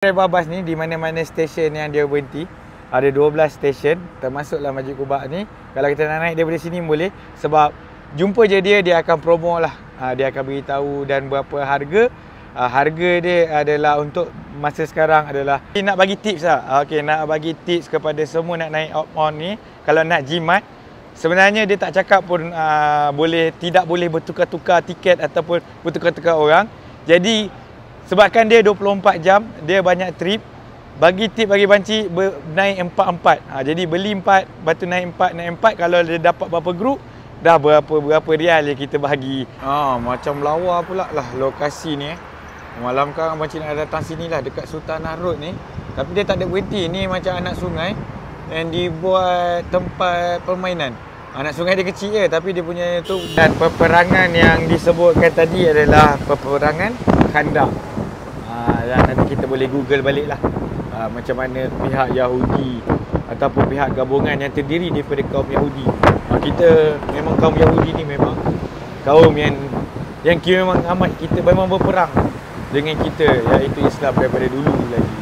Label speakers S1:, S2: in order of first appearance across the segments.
S1: Driver bus ni di mana-mana stesen yang dia berhenti, ada 12 stesen termasuklah Masjid Kubah ni. Kalau kita nak naik daripada sini boleh, sebab jumpa je dia akan promo lah. Dia akan beritahu dan berapa harga. Harga dia adalah untuk masa sekarang adalah nak bagi tips lah. Okey, nak bagi tips kepada semua nak naik on ni. Kalau nak jimat, sebenarnya dia tak cakap pun tidak boleh bertukar-tukar tiket ataupun bertukar-tukar orang. Jadi sebabkan dia 24 jam, dia banyak trip. Bagi tip bagi banci naik 4-4. Jadi beli 4, lepas tu naik 4. Kalau dia dapat berapa grup, dah berapa rial yang kita bagi. Macam lawa pula lah lokasi ni. Malam kan banci nak datang sini lah, dekat Sultanah Road ni. Tapi dia tak ada berhenti. Ni macam anak sungai yang dibuat tempat permainan. Anak sungai dia kecil je, tapi dia punya tu. Dan peperangan yang disebutkan tadi adalah peperangan Khandaq. Yang nanti kita boleh google balik lah, macam mana pihak Yahudi ataupun pihak gabungan yang terdiri daripada kaum Yahudi. Kita memang kaum Yahudi ni memang kaum yang kira memang amat kita memang berperang dengan kita, iaitu Islam daripada dulu lagi.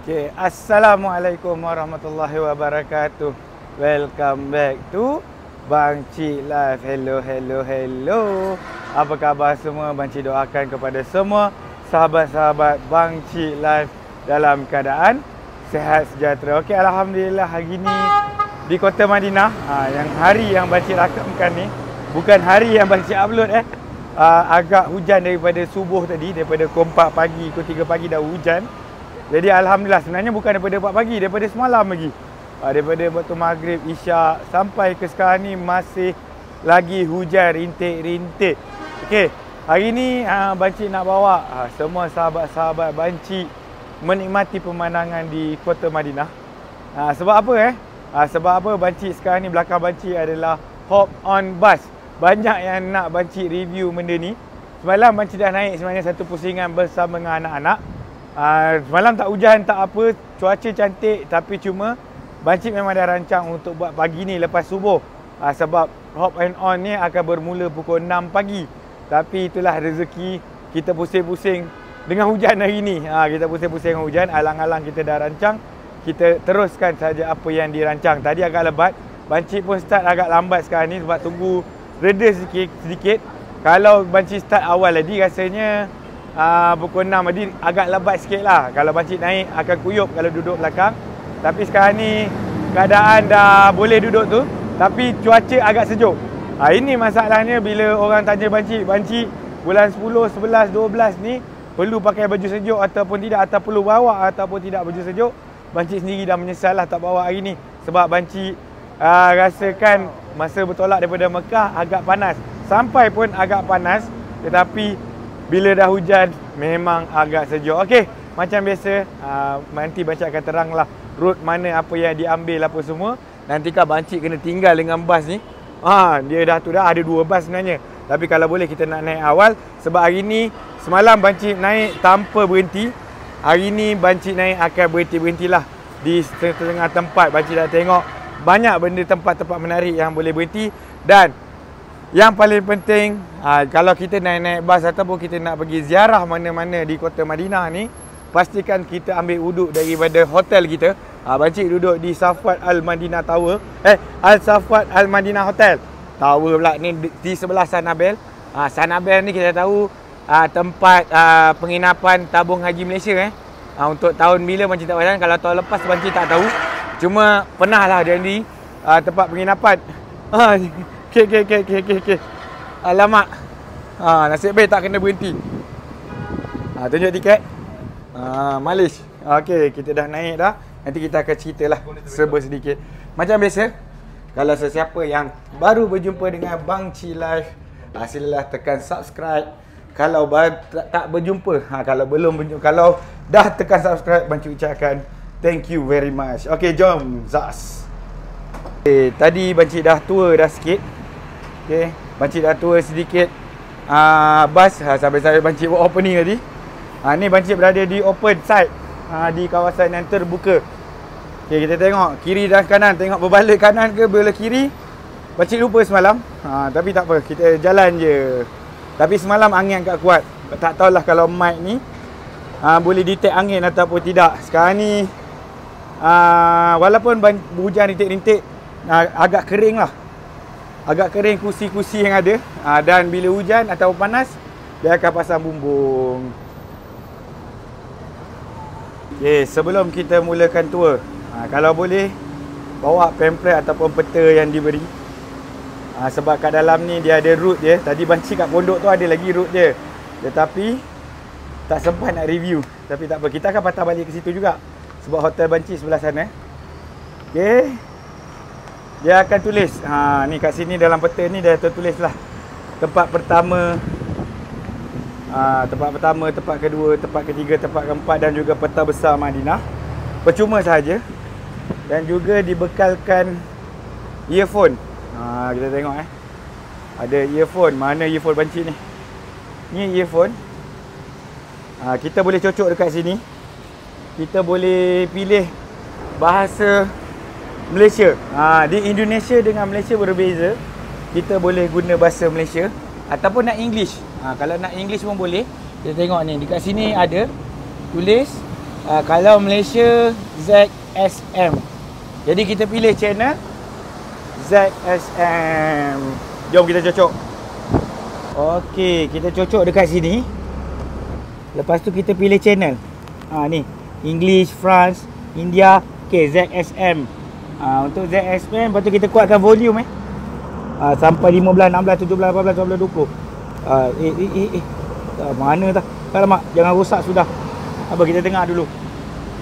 S1: Okay, Assalamualaikum warahmatullahi wabarakatuh. Welcome back to Bang Cik Live. Hello. Apa khabar semua? Bang Cik doakan kepada semua sahabat-sahabat Bang Cik Live dalam keadaan sihat sejahtera. Okay, alhamdulillah hari ni di Kota Madinah. Yang hari yang Bang Cik rakamkan ni bukan hari yang Bang Cik upload agak hujan daripada subuh tadi, daripada pukul 4 pagi, pukul 3 pagi dah hujan. Jadi alhamdulillah, sebenarnya bukan daripada 4 pagi, daripada semalam lagi. Daripada waktu maghrib, isyak sampai ke sekarang ni masih lagi hujan rintik-rintik. Okey, hari ni Bang Cik nak bawa semua sahabat-sahabat Bang Cik menikmati pemandangan di Kota Madinah. Sebab apa sebab apa Bang Cik sekarang ni belakang Bang Cik adalah Hop on Bus. Banyak yang nak Bang Cik review benda ni. Semalam Bang Cik dah naik sebenarnya satu pusingan bersama dengan anak-anak. Semalam tak hujan, tak apa, cuaca cantik. Tapi cuma Bang Cik memang dah rancang untuk buat pagi ni lepas subuh. Sebab Hop and On ni akan bermula pukul 6 pagi. Tapi itulah rezeki, kita pusing-pusing dengan hujan hari ni. Kita pusing-pusing dengan hujan, alang-alang kita dah rancang. Kita teruskan saja apa yang dirancang. Tadi agak lebat, Bang Cik pun start agak lambat sekarang ni sebab tunggu reda sedikit. Kalau Bang Cik start awal tadi rasanya pukul 6 tadi agak lebat sikit lah. Kalau Bang Cik naik akan kuyup kalau duduk belakang. Tapi sekarang ni keadaan dah boleh duduk tu, tapi cuaca agak sejuk. Ini masalahnya bila orang tanya Bang Cik bulan 10, 11, 12 ni perlu pakai baju sejuk ataupun tidak, atau perlu bawa ataupun tidak baju sejuk. Bang Cik sendiri dah menyesal lah tak bawa hari ni. Sebab Bang Cik rasakan masa bertolak daripada Mekah agak panas. Sampai pun agak panas, tetapi bila dah hujan memang agak sejuk. Okey, macam biasa nanti Bang Cik akan terang lah route mana apa yang diambil apa semua. Nanti kan Bang Cik kena tinggal dengan bas ni. Dia dah ada 2 bas sebenarnya. Tapi kalau boleh kita nak naik awal. Sebab hari ni, semalam Bang Cik naik tanpa berhenti. Hari ni Bang Cik naik akan berhenti-berhentilah di setengah tempat. Bang Cik dah tengok banyak benda tempat-tempat menarik yang boleh berhenti. Dan yang paling penting, kalau kita naik bas ataupun kita nak pergi ziarah mana-mana di Kota Madinah ni, pastikan kita ambil wuduk daripada hotel kita. Bang Cik duduk di Safwat Al-Madinah Tower. Al-Safwat Al-Madinah Hotel Tower pula ni, di sebelah Sanabel. Sanabel ni kita tahu tempat penginapan tabung haji Malaysia. Untuk tahun bila Bang Cik tak pasti, kalau tahun lepas Bang Cik tak tahu. Cuma pernah lah dia di tempat penginapan. Okay. Alamak. Nasib baik tak kena berhenti. Tunjuk tiket. Malis. Okey, kita dah naik dah. Nanti kita akan ceritalah serba sedikit. Macam biasa, Kalau sesiapa yang baru berjumpa dengan Bang Cik Live, silalah tekan subscribe. Kalau tak berjumpa, kalau belum berjumpa, kalau dah tekan subscribe, Bang Cik ucapkan thank you very much. Okey, jom Zas. Okay, tadi Bang Cik dah tua dah sikit. Okey, Bang Cik dah tua sedikit. Bas sampai-sampai Bang Cik buat opening tadi. Ni Bang Cik berada di open side, di kawasan yang terbuka. Okay, kita tengok kiri dan kanan. Tengok berbalik kanan ke berbalik kiri. Bang Cik lupa semalam. Tapi tak apa, kita jalan je. Tapi semalam angin agak kuat. Tak tahulah kalau mic ni boleh detect angin ataupun tidak. Sekarang ni walaupun hujan rintik-rintik, agak kering lah. Agak kering kursi-kursi yang ada. Dan bila hujan atau panas, dia akan pasang bumbung. Okay, sebelum kita mulakan tour, kalau boleh bawa pamphlet ataupun peta yang diberi. Sebab kat dalam ni dia ada route dia. Tadi Bang Cik kat pondok tu ada lagi route dia. Tetapi tak sempat nak review. Tapi tak apa, kita akan patah balik ke situ juga. Sebab hotel Bang Cik sebelah sana. Okay, dia akan tulis, ni kat sini dalam peta ni dia tertulis lah tempat pertama, tempat kedua, tempat ketiga, tempat keempat dan juga peta besar Madinah. Percuma sahaja. Dan juga dibekalkan earphone. Kita tengok ada earphone. Mana earphone Bang Cik ni? Ni earphone. Kita boleh cocok dekat sini. Kita boleh pilih bahasa Malaysia. Di Indonesia dengan Malaysia berbeza. Kita boleh guna bahasa Malaysia ataupun nak English. Kalau nak English pun boleh. Kita tengok ni, dekat sini ada tulis kalau Malaysia ZSM. Jadi kita pilih channel ZSM. Jom kita cocok. Okey, kita cocok dekat sini. Lepas tu kita pilih channel. Ni English, France, India. Okey, ZSM. Untuk ZSM, lepas tu kita kuatkan volume sampai 15, 16, 17, 18, 19, 20. Mana tak? Alamak, jangan rosak sudah. Apa kita tengok dulu.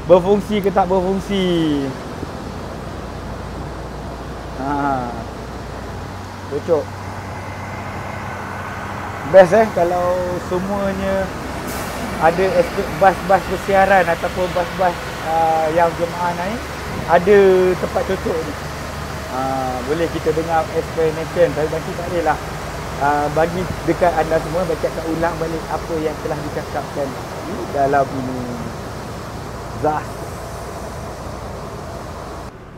S1: Berfungsi ke tak berfungsi? Cocok. Best kalau semuanya ada bas-bas bersiaran ataupun bas-bas yang jemaah naik, ada tempat cocok ni. Boleh kita dengar explanation. Tapi Bang Cik tak boleh lah bagi dekat anda semua. Bang Cik akan ulang balik apa yang telah dicakapkan dalam ini. Zah.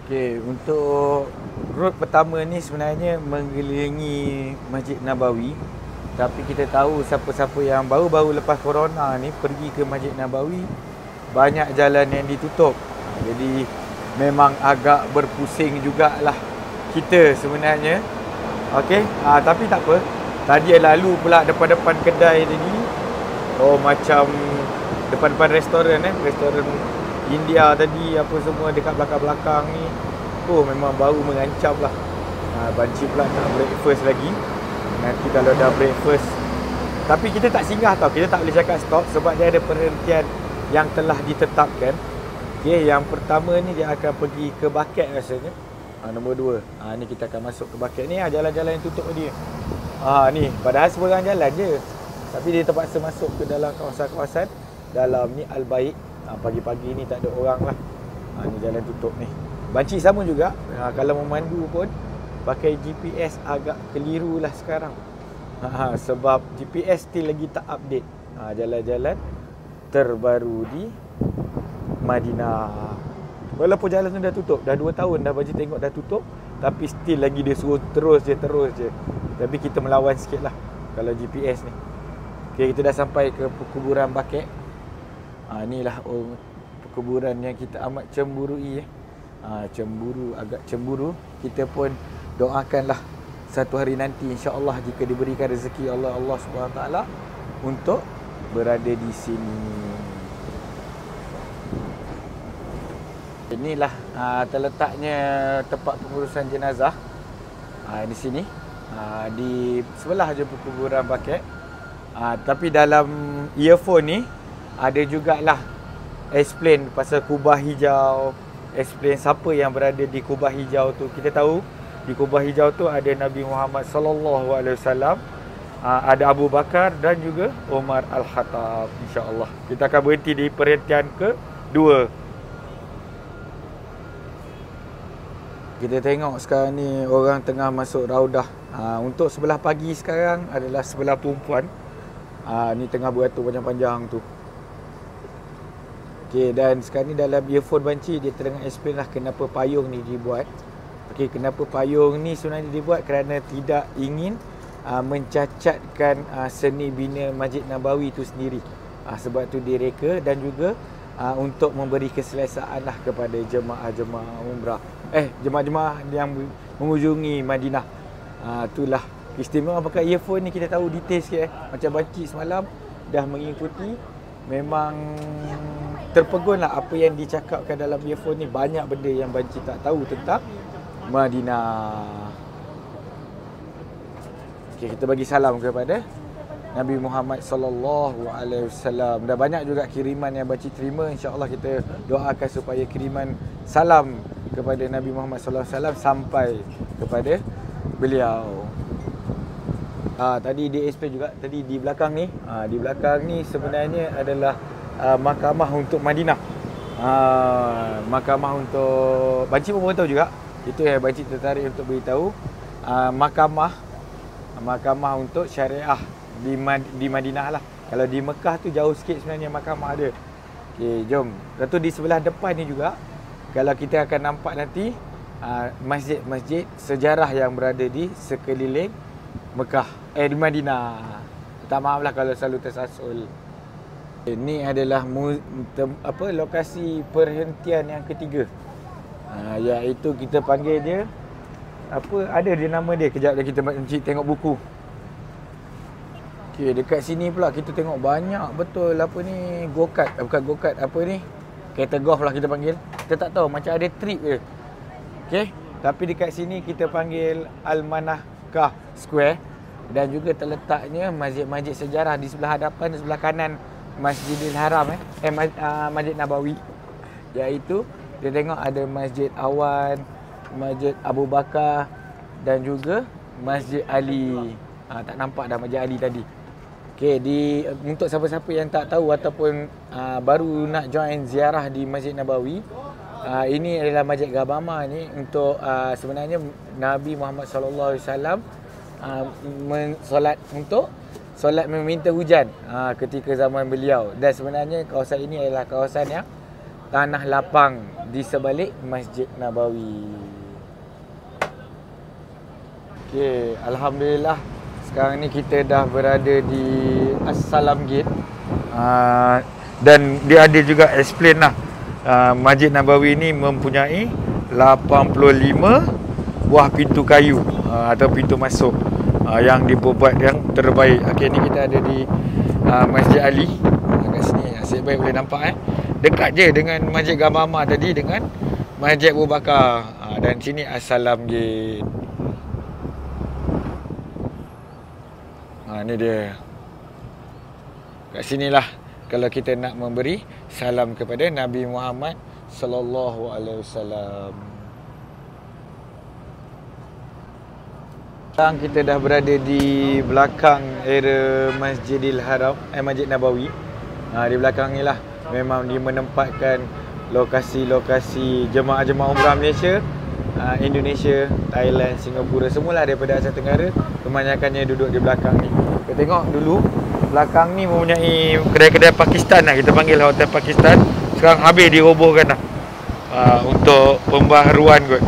S1: Okay, untuk road pertama ni sebenarnya mengelilingi Masjid Nabawi. Tapi kita tahu siapa-siapa yang baru-baru lepas corona ni pergi ke Masjid Nabawi, banyak jalan yang ditutup. Jadi memang agak berpusing jugalah kita sebenarnya. Okey, tapi tak apa. Tadi lalu pula depan-depan kedai tadi. Macam depan-depan restoran restoran India tadi, apa semua dekat belakang-belakang ni. Memang baru mengancam lah. Bang Cik pula nak breakfast lagi. Nanti kalau dah breakfast, tapi kita tak singgah tau. Kita tak boleh cakap stop sebab dia ada perhentian yang telah ditetapkan. Okay, yang pertama ni dia akan pergi ke Bucket rasanya. Nombor 2. Ni kita akan masuk ke Bucket ni. Jalan-jalan yang tutup dia. Ni padahal seberang jalan je, tapi dia terpaksa masuk ke dalam kawasan-kawasan dalam ni Al-Baik. Pagi-pagi ni tak ada orang lah. Ni jalan tutup ni. Bang Cik sama juga. Kalau memandu pun pakai GPS agak keliru lah sekarang. Sebab GPS still lagi tak update. Jalan-jalan terbaru di Madinah. Walaupun jalan tu dah tutup, dah 2 tahun dah Bang Cik tengok dah tutup, tapi still lagi dia suruh terus je. Tapi kita melawan sikit lah kalau GPS ni. Okay, kita dah sampai ke perkuburan Bucket. Inilah perkuburan yang kita amat cemburui. Agak cemburu. Kita pun doakanlah satu hari nanti insya-Allah jika diberikan rezeki Allah Subhanahu taala untuk berada di sini. Inilah terletaknya tempat pengurusan jenazah. Di sini. Di sebelah je perkuburan Bucket. Tapi dalam earphone ni ada jugalah explain pasal kubah hijau, explain siapa yang berada di kubah hijau tu. Kita tahu Di kubah hijau tu ada Nabi Muhammad sallallahu alaihi wasallam, ada Abu Bakar dan juga Umar Al-Khattab, insya-Allah. Kita akan berhenti di perhentian kedua. Kita tengok sekarang ni orang tengah masuk raudah. Untuk sebelah pagi sekarang adalah sebelah perempuan. Ni tengah beratur panjang-panjang tu. Okey, dan sekarang ni dalam earphone banci dia tengah explain lah kenapa payung ni dibuat. Okey, kenapa payung ni sebenarnya dibuat kerana tidak ingin mencacatkan seni bina Masjid Nabawi itu sendiri. Sebab tu direka dan juga untuk memberi keselesaan lah kepada jemaah-jemaah umrah. Jemaah-jemaah yang mengunjungi Madinah. Itulah keistimewaan pakai earphone ni, kita tahu detail sikit. Macam banci semalam dah mengikuti, memang terpegun lah apa yang dicakapkan dalam earphone ni. Banyak benda yang banci tak tahu tentang Madinah. Okay, kita bagi salam kepada Nabi Muhammad sallallahu alaihi wasallam. Dah banyak juga kiriman yang banci terima. InsyaAllah kita doakan supaya kiriman salam kepada Nabi Muhammad sallallahu alaihi wasallam sampai kepada beliau. Tadi dia explain juga tadi di belakang ni. Di belakang ni sebenarnya adalah mahkamah untuk Madinah. Mahkamah untuk banci pun tahu juga. Itu yang banci tertarik untuk beritahu. Mahkamah untuk syariah di Madinah lah. Kalau di Mekah tu jauh sikit sebenarnya mahkamah ada. Okey, jom. Lepas tu di sebelah depan ni juga, kalau kita akan nampak nanti masjid-masjid sejarah yang berada di sekeliling Mekah, di Madinah. Tak maaf lah kalau selalu tersasul. Ini adalah lokasi perhentian yang ketiga. Iaitu kita panggil dia ada dia nama dia. Kejap lagi kita tengok buku. Okey, dekat sini pula kita tengok banyak betul go-kart. Bukan go-kart, kereta golf lah kita panggil. Kita tak tahu, macam ada trip je. Okey, tapi dekat sini kita panggil Al-Manakah Square. Dan juga terletaknya masjid-masjid sejarah di sebelah hadapan dan sebelah kanan Masjidil Haram, Masjid Nabawi. Iaitu kita tengok ada Masjid Awan, Masjid Abu Bakar dan juga Masjid Ali. Tak nampak dah Masjid Ali tadi. Okey, untuk siapa-siapa yang tak tahu ataupun baru nak join ziarah di Masjid Nabawi, ini adalah Masjid Ghamamah ni untuk sebenarnya Nabi Muhammad sallallahu alaihi wasallam solat meminta hujan ketika zaman beliau. Dan sebenarnya kawasan ini adalah kawasan yang tanah lapang di sebalik Masjid Nabawi. Okey, alhamdulillah sekarang ni kita dah berada di As-Salam Gate. Dan dia ada juga explain lah, Masjid Nabawi ni mempunyai 85 buah pintu kayu atau pintu masuk yang dibuat yang terbaik. Okey, ni kita ada di Masjid Ali. Kat sini asyik baik boleh nampak dekat je dengan Masjid Ghamamah tadi dengan Masjid Abu Bakar. Dan sini As-Salam Gate. Ni dia. Kat sinilah kalau kita nak memberi salam kepada Nabi Muhammad sallallahu alaihi wasallam. Sekarang kita dah berada di belakang area Masjidil Haram, Masjid Nabawi. Di belakang ni lah memang dia menempatkan lokasi-lokasi jemaah-jemaah umrah Malaysia, Indonesia, Thailand, Singapura, semualah daripada Asia Tenggara. Kebanyakannya duduk di belakang ni. Kita tengok dulu belakang ni mempunyai kedai-kedai Pakistan lah. Kita panggil hotel Pakistan. Sekarang habis dirobohkan lah untuk pembaharuan kot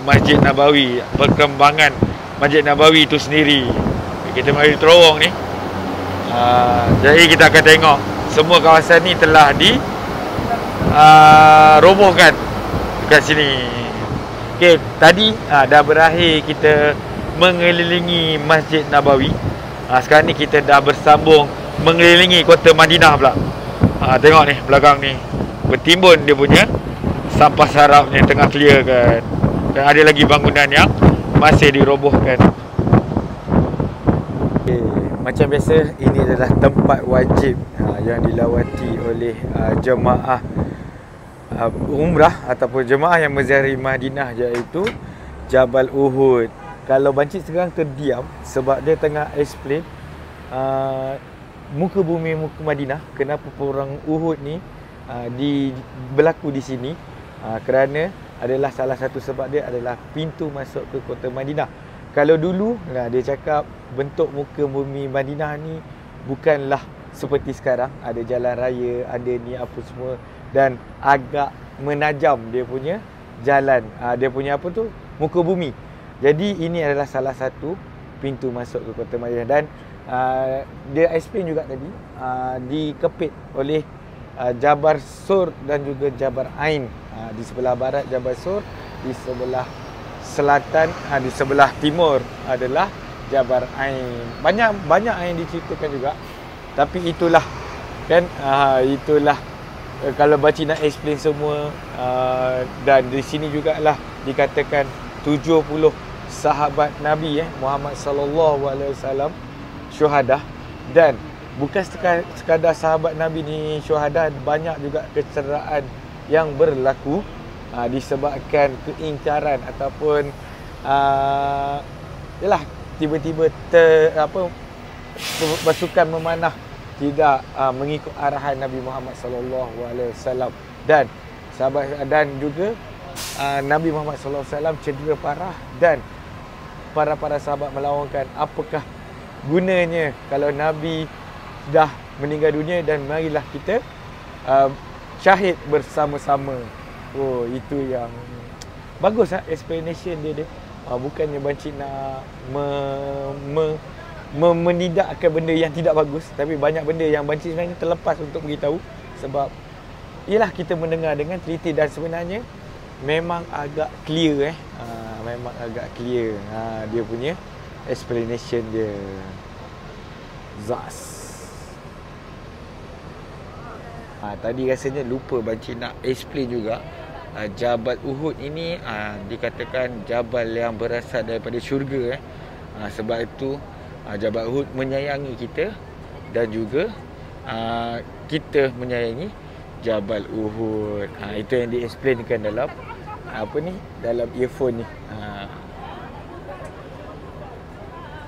S1: Masjid Nabawi, perkembangan Masjid Nabawi itu sendiri. Kita mari terowong ni. Jadi kita akan tengok semua kawasan ni telah robohkan dekat sini. Okey, tadi dah berakhir kita mengelilingi Masjid Nabawi. Sekarang ni kita dah bersambung mengelilingi kota Madinah pula. Tengok ni belakang ni bertimbun dia punya sampah sarapnya tengah clear kan. Dan ada lagi bangunan yang masih dirobohkan. Okay, macam biasa ini adalah tempat wajib yang dilawati oleh jemaah umrah ataupun jemaah yang menziarahi Madinah, iaitu Jabal Uhud. Kalau Bancik sekarang terdiam sebab dia tengah explain muka bumi muka Madinah, kenapa perang Uhud ni berlaku di sini, kerana adalah salah satu sebab dia adalah pintu masuk ke kota Madinah. Kalau dulu dia cakap bentuk muka bumi Madinah ni bukanlah seperti sekarang, ada jalan raya, ada ni apa semua, dan agak menajam dia punya jalan, dia punya apa tu, muka bumi. Jadi ini adalah salah satu pintu masuk ke kota Madinah. Dan dia explain juga tadi, dikepit oleh Jabar Sur dan juga Jabar Ain. Di sebelah barat Jabar Sur, di sebelah selatan, di sebelah timur adalah Jabar Ain. Banyak yang diceritakan juga. Tapi itulah kan, itulah kalau Baci nak explain semua. Dan di sini jugalah dikatakan 70 sahabat Nabi Muhammad sallallahu alaihi wasallam syuhadah. Dan bukan sekadar sahabat Nabi ni syuhadah, banyak juga kecederaan yang berlaku disebabkan keingkaran ataupun yalah, tiba-tiba pasukan memanah tidak mengikut arahan Nabi Muhammad sallallahu alaihi wasallam. Dan sahabat dan juga Nabi Muhammad sallallahu alaihi wasallam cedera parah, dan para sahabat melawankan, apakah gunanya kalau Nabi dah meninggal dunia, dan marilah kita syahid bersama-sama. Oh, itu yang bagus explanation dia. Bukannya Bancik nak menidakkan benda yang tidak bagus, tapi banyak benda yang Bancik sebenarnya terlepas untuk beritahu. Sebab ialah kita mendengar dengan teliti, dan sebenarnya memang agak clear memang agak clear dia punya explanation dia. Zas. Tadi rasanya lupa Bancik nak explain juga. Jabal Uhud ini dikatakan jabal yang berasal daripada syurga. Sebab itu Jabal Uhud menyayangi kita, dan juga kita menyayangi Jabal Uhud. Itu yang di-explainkan dalam dalam earphone ni.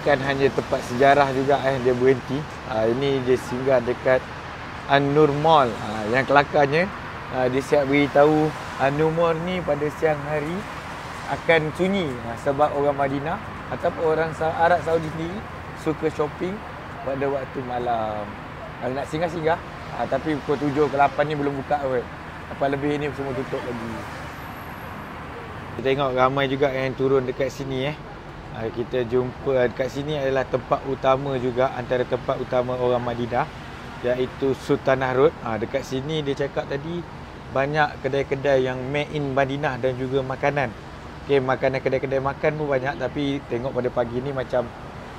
S1: Kan hanya tempat sejarah juga dia berhenti. Ini dia singgah dekat An-Nur Mall. Yang kelakarnya dia siap beritahu An-Nur Mall ni pada siang hari akan sunyi, sebab orang Madinah ataupun orang Arab Saudi sendiri suka shopping pada waktu malam. Kalau nak singgah-singgah, tapi pukul 7 ke 8 ni belum buka kot. Apa lebih ni semua tutup lagi. Kita tengok ramai juga yang turun dekat sini. Kita jumpa dekat sini adalah tempat utama juga, antara tempat utama orang Madinah, iaitu Sultanah Road. Dekat sini dia cakap tadi banyak kedai-kedai yang made in Madinah dan juga makanan. Makanan, kedai-kedai makan pun banyak, tapi tengok pada pagi ni macam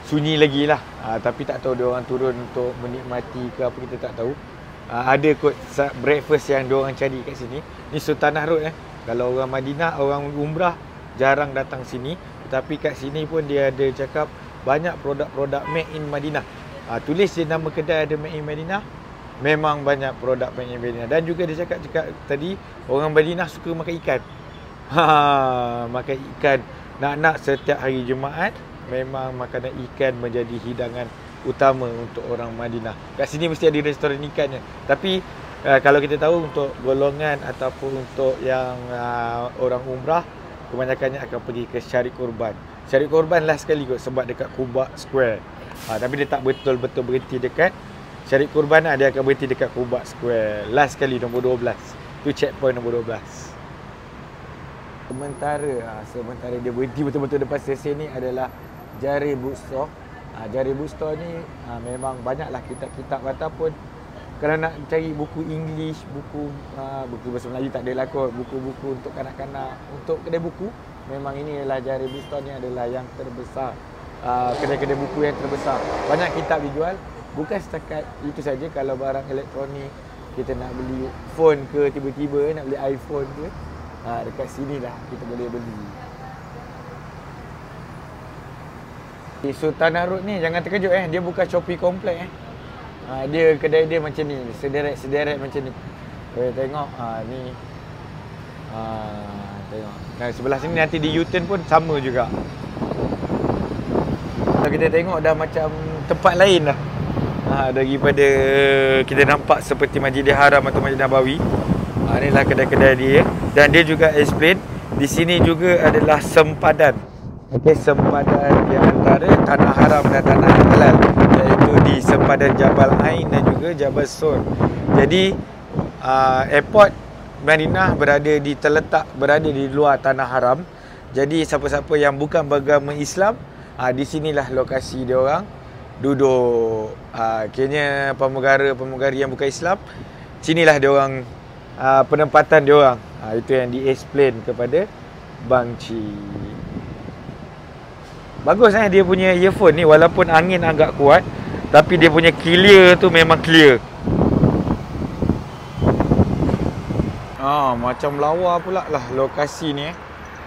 S1: sunyi lagi lah. Tapi tak tahu dia orang turun untuk menikmati ke apa, kita tak tahu. Ada kot breakfast yang dia orang cari kat sini. Ni Sultanah Road. Kalau orang Madinah, orang umrah jarang datang sini, tetapi kat sini pun dia ada cakap banyak produk-produk made in Madinah. Tulis je nama kedai ada made in Madinah, memang banyak produk made in Madinah. Dan juga dia cakap tadi, orang Madinah suka makan ikan. Makan ikan. Nak setiap hari Jumaat memang makanan ikan menjadi hidangan utama untuk orang Madinah. Kat sini mesti ada restoran ikannya. Tapi kalau kita tahu untuk golongan ataupun untuk yang orang umrah, kebanyakannya akan pergi ke Syariq Qurban. Syariq Qurban last sekali kot, sebab dekat Quba Square. Tapi dia tak betul-betul berhenti dekat Syariq Qurban, dia akan berhenti dekat Quba Square. Last sekali nombor 12. Tu checkpoint nombor 12. Sementara dia berhenti betul-betul depan stesen ni adalah Jari Bookstore. Jari Bookstore ni memang banyaklah kitab-kitab, ataupun kalau nak cari buku English, buku bahasa Melayu tak ada lah kot. Buku-buku untuk kanak-kanak, untuk kedai buku, memang ini adalah Jari Bookstore ni adalah yang terbesar. Kedai-kedai buku yang terbesar. Banyak kitab dijual. Bukan setakat itu saja, kalau barang elektronik, kita nak beli phone ke, tiba-tiba nak beli iPhone ke, dekat sini lah kita boleh beli. Di Sultanah Road ni jangan terkejut dia bukan Shopee Complex dia kedai dia macam ni, sederet-sederet macam ni. Kita tengok ni Tengok. Dan sebelah sini nanti di U-turn pun sama juga. Kalau kita tengok dah macam tempat lain dah. Daripada kita nampak seperti Masjidil Haram atau Masjid Nabawi. Inilah kedai-kedai dia. Dan dia juga explain di sini juga adalah sempadan. Okey, sempadan di antara tanah haram dan tanah halal, iaitu di sempadan Jabal Ain dan juga Jabal Sur. Jadi airport Madinah terletak di luar tanah haram. Jadi siapa-siapa yang bukan beragama Islam, di sinilah lokasi dia orang duduk. Kayaknya pramugari yang bukan Islam, sinilah dia orang penempatan dia orang. Itu yang di-explain kepada Bang Ci. Bagus dia punya earphone ni, walaupun angin agak kuat, tapi dia punya clear tu memang clear. Macam lawa pula lah lokasi ni.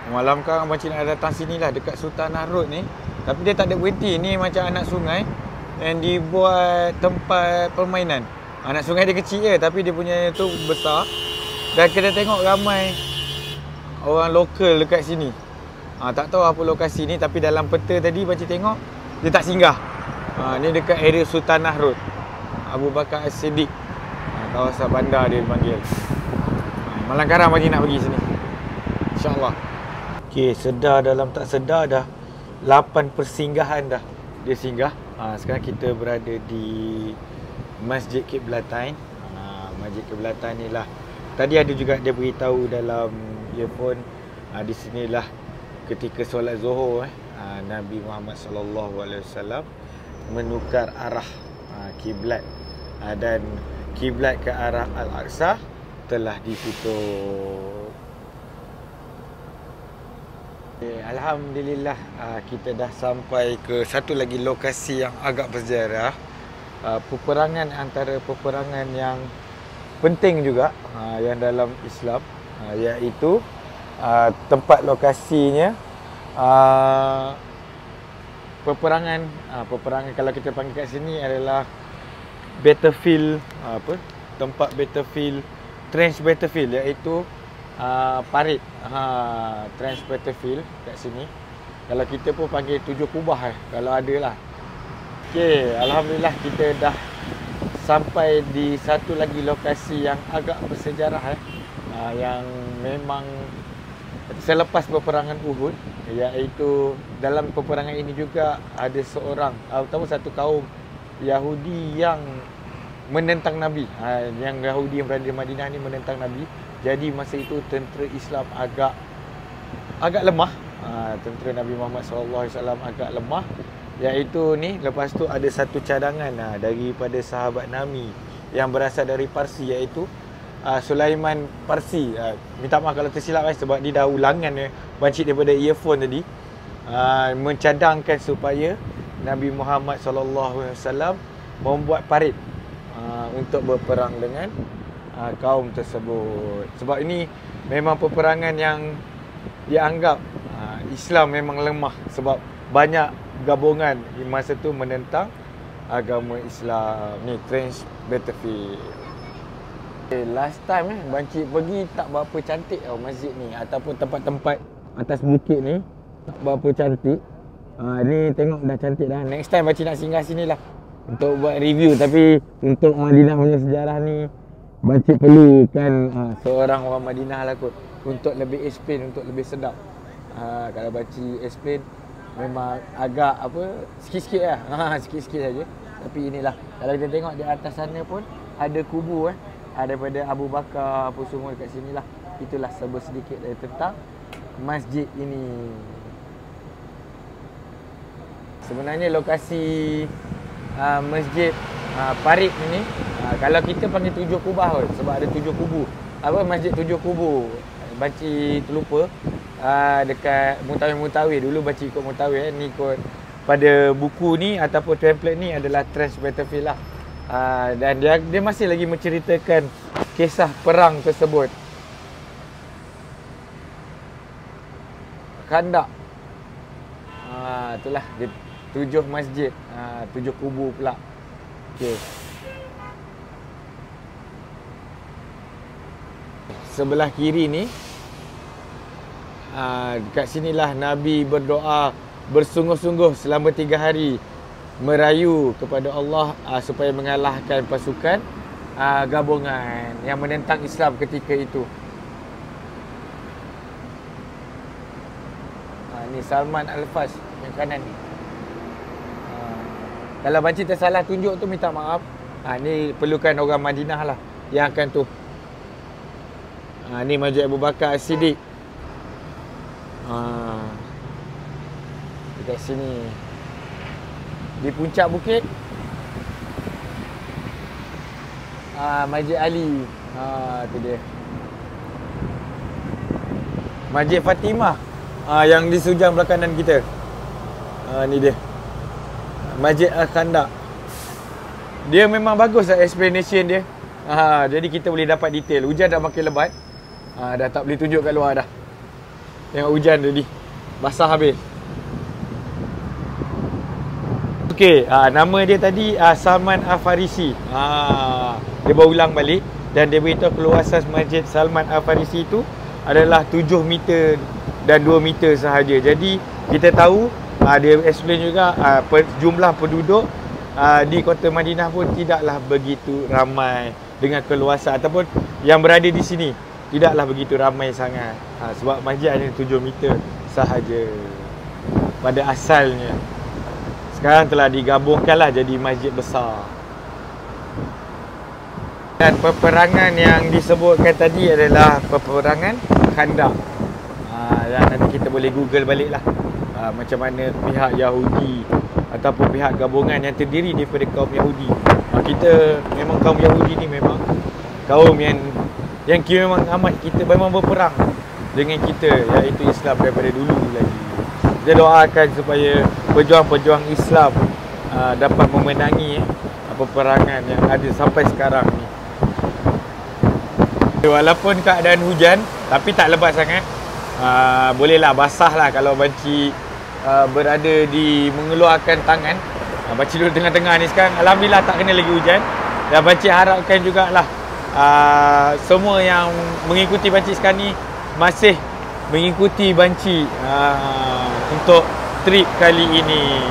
S1: Malam kan macam nak datang sini lah, dekat Sultanah Road ni. Tapi dia tak ada berhenti. Ni macam anak sungai yang dibuat tempat permainan. Anak sungai dia kecil je, tapi dia punya tu besar. Dan kita tengok ramai orang lokal dekat sini. Tak tahu apa lokasi ni, tapi dalam peta tadi Pakcik tengok dia tak singgah. Ni dekat area Sultanah Road, Abu Bakar As-Siddiq, kawasan bandar dia dipanggil. Malam Karam Pakcik nak pergi sini, InsyaAllah. Okay, sedar dalam tak sedar dah 8 persinggahan dah dia singgah. Sekarang kita berada di Masjid Kiblatain. Masjid Kiblatain ni lah, tadi ada juga dia beritahu dalam earphone, di sinilah ketika solat Zuhur Nabi Muhammad sallallahu alaihi wasallam menukar arah kiblat, dan kiblat ke arah Al-Aqsa telah ditutup. Alhamdulillah, kita dah sampai ke satu lagi lokasi yang agak bersejarah. Peperangan antara peperangan yang penting juga yang dalam Islam, iaitu tempat lokasinya peperangan kalau kita panggil kat sini adalah battlefield, tempat battlefield, trench battlefield, iaitu parit trench battlefield kat sini. Kalau kita pun panggil 7 kubah kalau ada lah. Okey, alhamdulillah kita dah sampai di satu lagi lokasi yang agak bersejarah yang memang selepas peperangan Uhud, iaitu dalam peperangan ini juga ada seorang atau satu kaum Yahudi yang menentang Nabi. Yang Yahudi yang berada di Madinah ni menentang Nabi. Jadi masa itu tentera Islam agak lemah. Tentera Nabi Muhammad SAW agak lemah. Iaitu ni, lepas tu ada satu cadangan daripada sahabat Nabi yang berasal dari Parsi, iaitu Sulaiman Parsi. Minta maaf kalau tersilap sebab ni dah ulangan bancik daripada earphone tadi. Mencadangkan supaya Nabi Muhammad SAW membuat parit untuk berperang dengan kaum tersebut. Sebab ini memang peperangan yang dianggap Islam memang lemah, sebab banyak gabungan di masa tu menentang agama Islam. Ni trench battlefield. Last time Bancik pergi tak berapa cantik masjid ni, ataupun tempat-tempat atas bukit ni tak berapa cantik. Ni tengok dah cantik dah. Next time Bancik nak singgah sini lah untuk buat review. Tapi untuk Madinah punya sejarah ni, Bancik perlukan seorang orang Madinah lah kot, untuk lebih explain, untuk lebih sedap. Kalau Bancik explain memang agak sikit-sikit lah. Sikit-sikit saja. Tapi inilah, kalau kita tengok di atas sana pun ada kubu daripada Abu Bakar apa semua dekat sini lah. Itulah sedikit dari tentang masjid ini. Sebenarnya lokasi masjid parit ini, kalau kita panggil 7 kubah kot, sebab ada 7 kubu. Masjid 7 kubu. Bancik terlupa. Dekat Mutawi dulu Bancik ikut Mutawi ni ikut pada buku ni ataupun template ni adalah trench battlefield lah. Dan dia masih lagi menceritakan kisah perang tersebut. Khandak. Itulah dia, 7 masjid, 7 kubu pula. Okey. Sebelah kiri ni Dekat sinilah Nabi berdoa bersungguh-sungguh selama 3 hari merayu kepada Allah supaya mengalahkan pasukan gabungan yang menentang Islam ketika itu. Ni Salman Al-Fas yang kanan ni. Kalau banci tersalah tunjuk tu minta maaf. Ni perlukan orang Madinah lah yang akan tu. Ni Masjid Abu Bakar As-Siddiq. Dekat sini. Di puncak bukit. Masjid Ali. Tu dia. Masjid Fatimah. Yang di sujang belah kanan kita. Ni dia. Masjid Al-Khandaq. Dia memang bagus lah explanation dia. Jadi kita boleh dapat detail. Hujan dah makin lebat. Dah tak boleh tunjuk kat luar dah. Tengok hujan tadi. Basah habis. Okey, nama dia tadi Salman Al-Farisi. Dia berulang balik dan dia beritahu keluasan Masjid Salman Al-Farisi itu adalah 7 meter dan 2 meter sahaja. Jadi kita tahu dia explain juga jumlah penduduk di kota Madinah pun tidaklah begitu ramai dengan keluasan ataupun yang berada di sini tidaklah begitu ramai sangat. Sebab masjid hanya 7 meter sahaja pada asalnya. Sekarang telah digabungkanlah jadi masjid besar. Dan peperangan yang disebutkan tadi adalah peperangan Khandaq. Yang nanti kita boleh google balik lah. Macam mana pihak Yahudi ataupun pihak gabungan yang terdiri daripada kaum Yahudi. Kita memang kaum Yahudi ni memang kaum yang memang amat kita memang berperang dengan kita, iaitu Islam daripada dulu lagi. Kita doakan supaya pejuang-pejuang Islam dapat memenangi peperangan yang ada sampai sekarang ni. Walaupun keadaan hujan tapi tak lebat sangat. Bolehlah basah lah kalau banci berada di mengeluarkan tangan. Banci duduk tengah-tengah ni sekarang. Alhamdulillah tak kena lagi hujan. Dan banci harapkan jugalah semua yang mengikuti banci sekarang ni masih mengikuti banci untuk trip kali ini.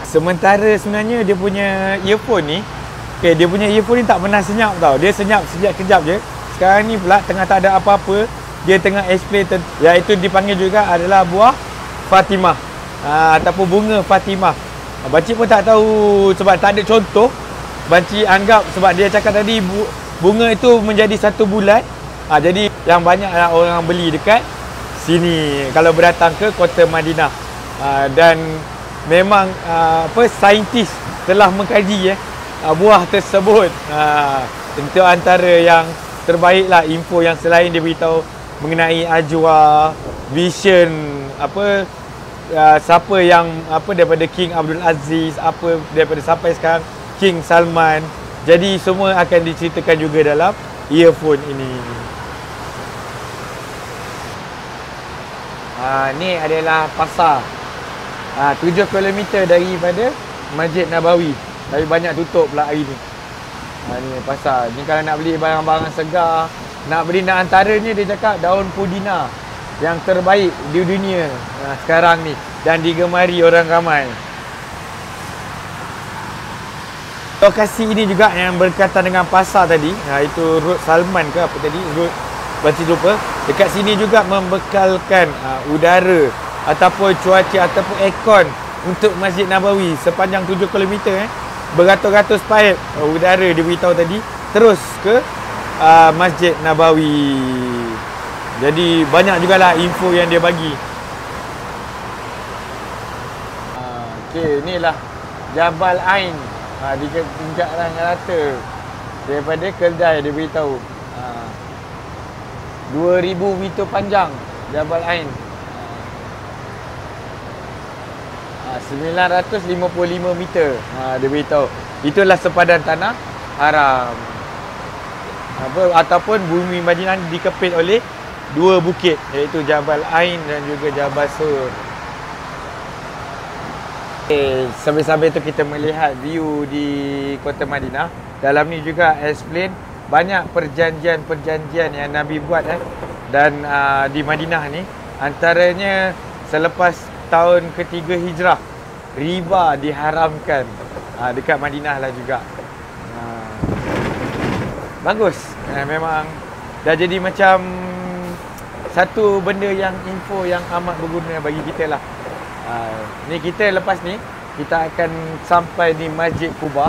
S1: Sementara sebenarnya dia punya earphone ni, dia punya earphone ni tak pernah senyap tau. Dia senyap sekejap je. Sekarang ni pula tengah tak ada apa-apa, dia tengah explain iaitu dipanggil juga adalah buah Fatimah ataupun bunga Fatimah. Banci pun tak tahu sebab tak ada contoh. Banci anggap sebab dia cakap tadi bunga itu menjadi satu bulat. Jadi yang banyak orang beli dekat sini kalau berdatang ke kota Madinah. Dan memang saintis telah mengkaji buah tersebut. Itu antara yang terbaik lah info yang selain dia beritahu mengenai Ajwa, Vision, siapa yang daripada King Abdul Aziz, daripada sampai sekarang King Salman. Jadi semua akan diceritakan juga dalam earphone ini. Ni adalah pasar 7 km daripada Masjid Nabawi. Tapi banyak tutup pula hari ni. Ni pasar. Ni kalau nak beli barang-barang segar, nak antaranya dia cakap daun pudina yang terbaik di dunia sekarang ni dan digemari orang ramai. Lokasi ini juga yang berkaitan dengan pasar tadi, itu Road Salman ke apa tadi, Road Banci lupa. Dekat sini juga membekalkan udara ataupun cuaca ataupun aircon untuk Masjid Nabawi sepanjang 7 km beratus-ratus paip udara diberitahu tadi terus ke Masjid Nabawi. Jadi banyak jugalah info yang dia bagi. Okey, inilah Jabal Ain di puncak rata daripada Keldai dia beritahu. 2000 meter panjang Jabal Ain. 955 meter dia beritahu. Itulah sepadan tanah haram. Ataupun bumi Madinah dikepit oleh 2 bukit, iaitu Jabal Ain dan juga Jabal Sur. Sambil-sambil tu kita melihat view di kota Madinah. Dalam ni juga explain banyak perjanjian-perjanjian yang Nabi buat Dan di Madinah ni, antaranya selepas tahun ketiga hijrah, riba diharamkan dekat Madinah lah juga. Bagus. Memang dah jadi macam satu benda yang info yang amat berguna bagi kita lah. Ni kita lepas ni kita akan sampai di Masjid Quba.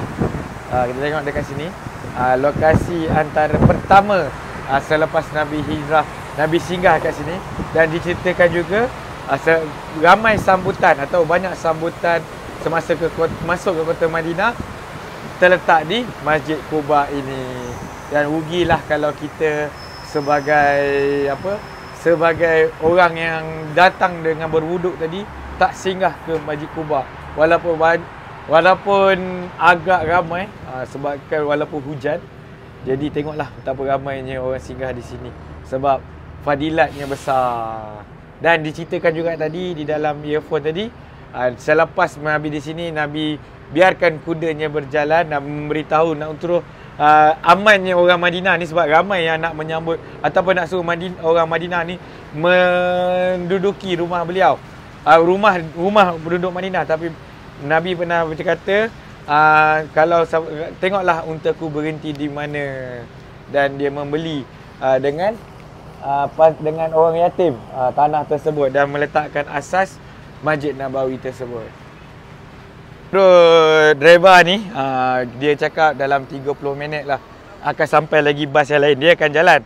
S1: Kita tengok dekat sini. Lokasi antara pertama selepas Nabi hijrah, Nabi singgah kat sini. Dan diceritakan juga ramai sambutan atau banyak sambutan semasa masuk ke kota Madinah terletak di Masjid Quba ini. Dan rugilah kalau kita sebagai sebagai orang yang datang dengan berwuduk tadi tak singgah ke Masjid Quba walaupun agak ramai sebabkan walaupun hujan. Jadi tengoklah betapa ramainya orang singgah di sini sebab fadilatnya besar. Dan diceritakan juga tadi di dalam earphone tadi, selepas Nabi di sini, Nabi biarkan kudanya berjalan dan memberitahu nak terus amannya orang Madinah ni sebab ramai yang nak menyambut ataupun nak suruh orang Madinah ni menduduki rumah beliau, rumah penduduk Madinah. Tapi Nabi pernah berkata, kalau tengoklah untaku berhenti di mana, dan dia membeli dengan orang yatim tanah tersebut dan meletakkan asas Masjid Nabawi tersebut. Driver ni dia cakap dalam 30 minit lah akan sampai lagi bas yang lain. Dia akan jalan.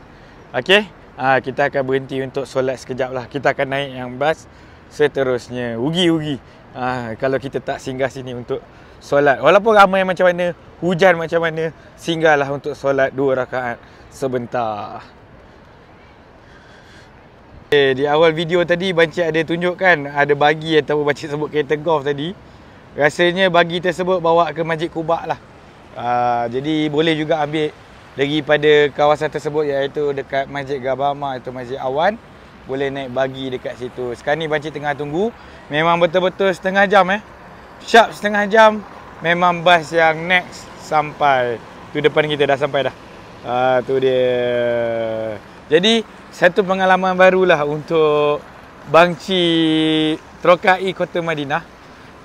S1: Okey, kita akan berhenti untuk solat sekejap lah. Kita akan naik yang bas seterusnya. Rugi kalau kita tak singgah sini untuk solat. Walaupun ramai macam mana, hujan macam mana, singgahlah untuk solat 2 rakaat sebentar. Di awal video tadi Bancik ada tunjukkan ada bagi ataupun Bancik sebut kereta golf tadi. Rasanya bagi tersebut bawa ke Masjid Quba lah. Jadi boleh juga ambil daripada kawasan tersebut, iaitu dekat Masjid Gabama atau Masjid Awan. Boleh naik bagi dekat situ. Sekarang ni Bancik tengah tunggu. Memang betul-betul setengah jam Sharp setengah jam. Memang bas yang next sampai. Tu depan kita dah sampai dah. Tu dia. Jadi satu pengalaman barulah untuk Bangci Trokai Kota Madinah.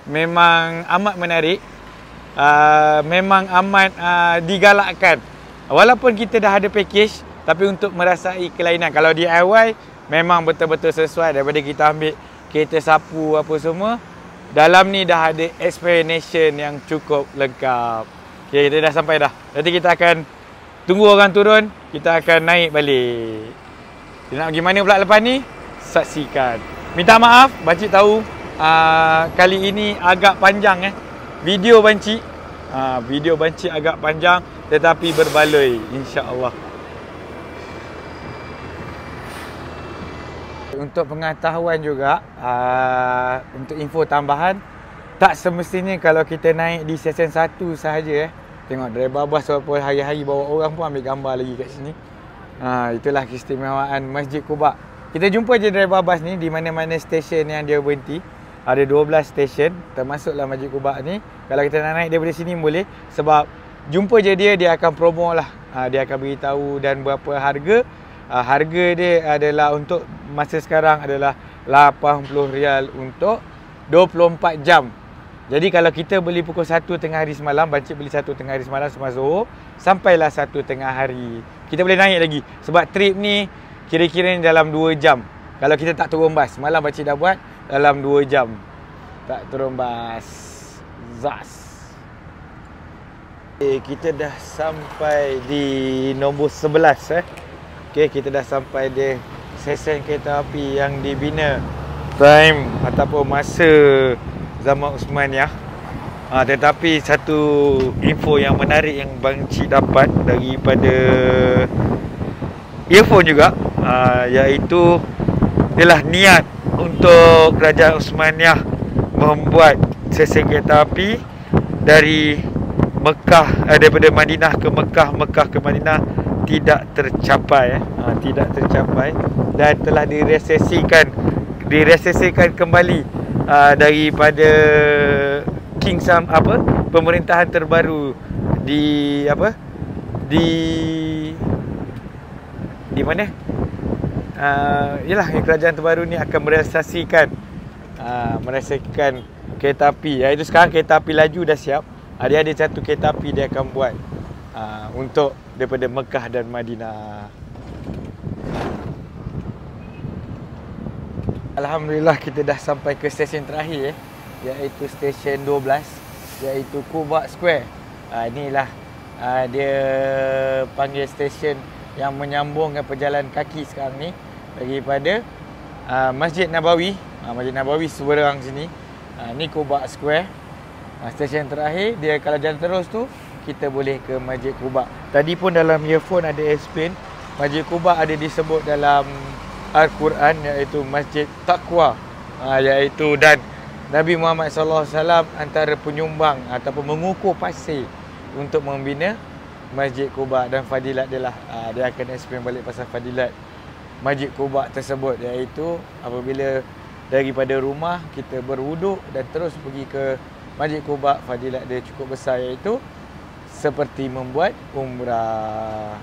S1: Memang amat menarik. Memang amat digalakkan. Walaupun kita dah ada package, tapi untuk merasai kelainan. Kalau DIY memang betul-betul sesuai daripada kita ambil kereta sapu apa semua. Dalam ni dah ada explanation yang cukup lengkap. Okay, kita dah sampai dah. Nanti kita akan tunggu orang turun, kita akan naik balik. Kita nak pergi mana pula lepas ni? Saksikan. Minta maaf, Bancik tahu kali ini agak panjang video Bancik. Video Bancik agak panjang tetapi berbaloi, insya-Allah. Untuk pengetahuan juga, untuk info tambahan, tak semestinya kalau kita naik di stesen 1 sahaja tengok driver bas walaupun hari-hari bawa orang pun ambil gambar lagi kat sini. Itulah keistimewaan Masjid Quba. Kita jumpa je driver bas ni di mana-mana stesen yang dia berhenti. Ada 12 stesen, termasuklah Masjid Quba ni. Kalau kita nak naik daripada sini boleh, sebab jumpa je dia akan promo lah. Dia akan beritahu dan berapa harga. Harga dia adalah untuk masa sekarang adalah RM80 untuk 24 jam. Jadi kalau kita beli pukul 1 tengah hari semalam, Bancik beli 1 tengah hari semalam selepas Zohor, sampailah 1 tengah hari. Kita boleh naik lagi sebab trip ni kira-kira dalam 2 jam. Kalau kita tak turun bas, semalam Bancik dah buat dalam 2 jam tak turun bas. Zas. Kita dah sampai di nombor 11 Okay, kita dah sampai di stesen kereta api yang dibina time ataupun masa zaman Osmaniyah. Tetapi satu info yang menarik yang Bancik dapat daripada earphone juga, iaitu ialah niat untuk Kerajaan Osmaniyah membuat stesen kereta api dari Mekah, daripada Madinah ke Mekah, Mekah ke Madinah tidak tercapai, tidak tercapai dan telah diresesikan kembali daripada King Sam pemerintahan terbaru di mana? Yalah, kerajaan terbaru ni akan merealisasikan kereta api. Iaitu sekarang kereta api laju dah siap. Dia ada satu kereta api dia akan buat untuk daripada Mekah dan Madinah. Alhamdulillah kita dah sampai ke stesen terakhir, iaitu stesen 12, iaitu Quba Square. Inilah dia panggil stesen yang menyambungkan perjalanan kaki sekarang ni daripada Masjid Nabawi. Masjid Nabawi seberang sini. Ni Quba Square. Stesen terakhir dia, kalau jalan terus tu kita boleh ke Masjid Quba. Tadi pun dalam earphone ada explain, Masjid Quba ada disebut dalam Al-Quran iaitu Masjid Taqwa, iaitu dan Nabi Muhammad SAW antara penyumbang ataupun mengukur pasir untuk membina Masjid Quba, dan fadilat dia lah. Dia akan explain balik pasal fadilat Masjid Quba tersebut, iaitu apabila daripada rumah kita berwuduk dan terus pergi ke Masjid Quba, fadilat dia cukup besar, iaitu seperti membuat umrah.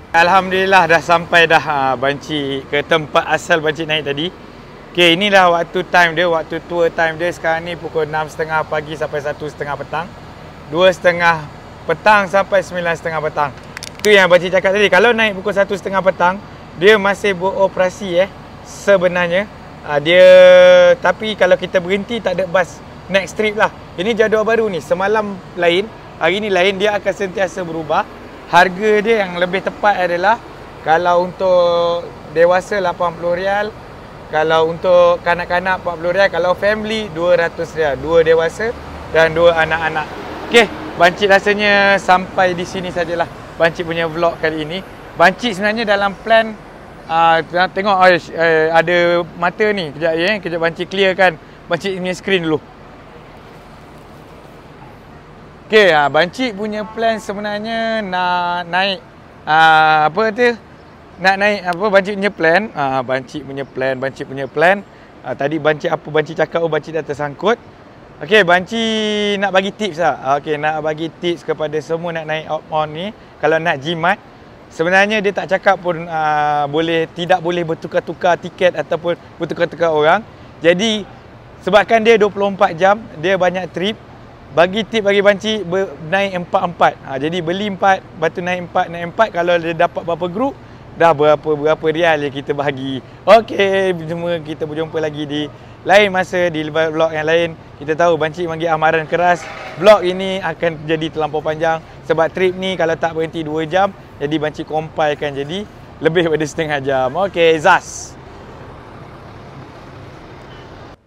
S1: Alhamdulillah dah sampai dah banci ke tempat asal banci naik tadi. Okey, inilah waktu time dia, waktu tour time dia sekarang ni pukul 6.30 pagi sampai 1.30 petang. 2.30 petang sampai 9.30 petang. Tu yang banci cakap tadi, kalau naik pukul 1.30 petang dia masih beroperasi sebenarnya. Dia, tapi kalau kita berhenti tak ada bas next trip lah. Ini jadual baru ni, semalam lain, hari ni lain, dia akan sentiasa berubah. Harga dia yang lebih tepat adalah kalau untuk dewasa RM80, kalau untuk kanak-kanak RM40, kalau family RM200, 2 dewasa dan 2 anak-anak. Okey, Bancik rasanya sampai di sini sajalah Bancik punya vlog kali ini. Bancik sebenarnya dalam plan tengok ada mata ni, kejap Bancik clearkan Bancik punya screen dulu. Okey, Bancik punya plan sebenarnya nak naik nak naik Bancik punya plan. Bancik punya plan. Tadi Bancik cakap, Bancik dah tersangkut. Okey, Bancik nak bagi tips lah. Okey, nak bagi tips kepada semua nak naik outbound ni. Kalau nak jimat, sebenarnya dia tak cakap pun tidak boleh bertukar-tukar tiket ataupun bertukar-tukar orang. Jadi sebabkan dia 24 jam, dia banyak trip. Bagi tip bagi Bancik naik 4-4. Jadi beli 4, lepas tu naik 4. Kalau dia dapat berapa grup, dah berapa rial yang kita bahagi. Okey, semua kita berjumpa lagi di lain masa, di vlog yang lain. Kita tahu Bancik panggil amaran keras. Vlog ini akan jadi terlampau panjang sebab trip ni kalau tak berhenti 2 jam, jadi Bancik compilekan jadi lebih daripada setengah jam. Okey, Zas.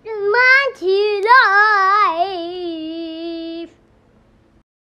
S2: Bancik live.